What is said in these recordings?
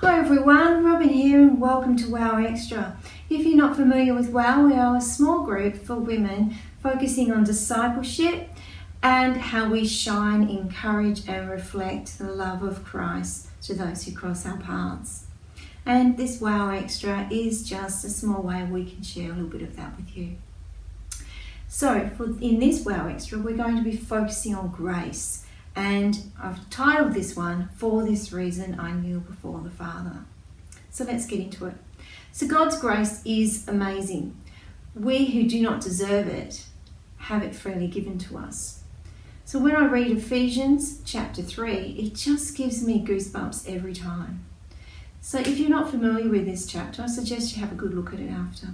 Hi everyone, Robin here and welcome to Wow Extra. If you're not familiar with Wow, we are a small group for women focusing on discipleship and how we shine, encourage and reflect the love of Christ to those who cross our paths. And this Wow Extra is just a small way we can share a little bit of that with you. So in this Wow Extra, we're going to be focusing on grace. And I've titled this one, For This Reason I Kneel Before the Father. So let's get into it. So God's grace is amazing. We who do not deserve it have it freely given to us. So when I read Ephesians chapter 3, it just gives me goosebumps every time. So if you're not familiar with this chapter, I suggest you have a good look at it after.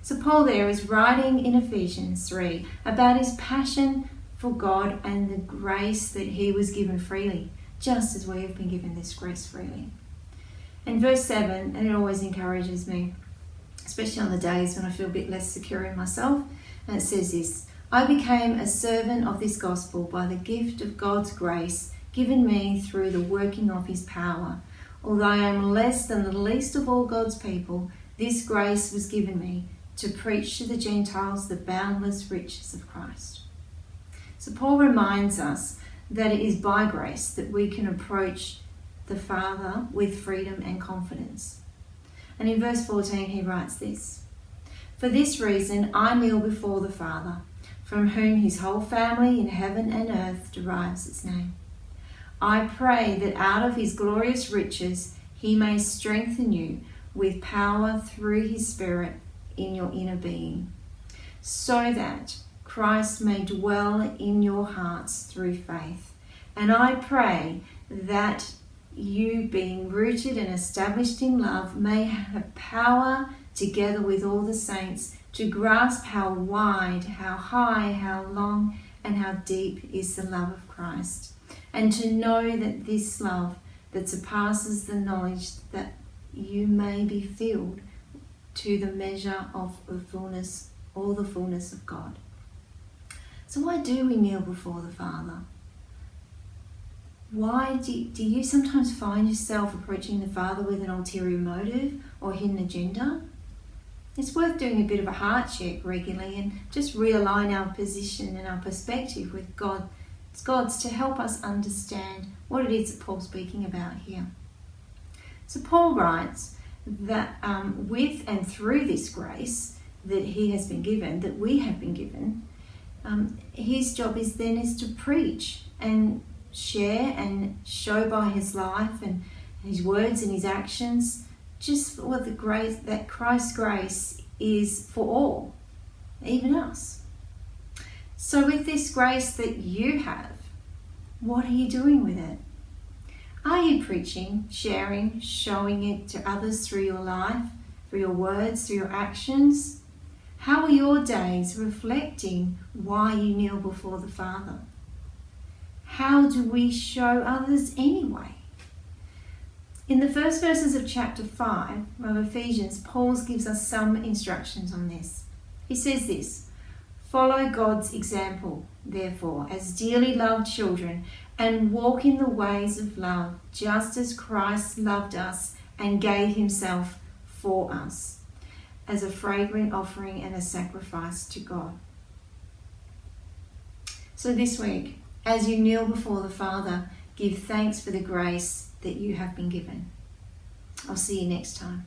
So Paul there is writing in Ephesians 3 about his passion for God and the grace that he was given freely, just as we have been given this grace freely. And verse 7, and it always encourages me, especially on the days when I feel a bit less secure in myself, and it says this: I became a servant of this gospel by the gift of God's grace given me through the working of his power. Although I am less than the least of all God's people, this grace was given me to preach to the Gentiles the boundless riches of Christ. So Paul reminds us that it is by grace that we can approach the Father with freedom and confidence. And in verse 14 he writes this: For this reason I kneel before the Father, from whom his whole family in heaven and earth derives its name. I pray that out of his glorious riches he may strengthen you with power through his Spirit in your inner being, so that Christ may dwell in your hearts through faith. And I pray that you, being rooted and established in love, may have power together with all the saints to grasp how wide, how high, how long, and how deep is the love of Christ, and to know that this love that surpasses the knowledge, that you may be filled to the measure of the fullness, all the fullness of God. So why do we kneel before the Father? Why do you sometimes find yourself approaching the Father with an ulterior motive or hidden agenda? It's worth doing a bit of a heart check regularly and just realign our position and our perspective with God. It's God's to help us understand what it is that Paul's speaking about here. So Paul writes that with and through this grace that he has been given, that we have been given, his job is to preach and share and show by his life and his words and his actions just what the grace, that Christ's grace is for all, even us. So with this grace that you have, what are you doing with it? Are you preaching, sharing, showing it to others through your life, through your words, through your actions? How are your days reflecting why you kneel before the Father? How do we show others anyway? In the first verses of chapter 5 of Ephesians, Paul gives us some instructions on this. He says this: Follow God's example, therefore, as dearly loved children, and walk in the ways of love, just as Christ loved us and gave himself for us, as a fragrant offering and a sacrifice to God. So this week, as you kneel before the Father, give thanks for the grace that you have been given. I'll see you next time.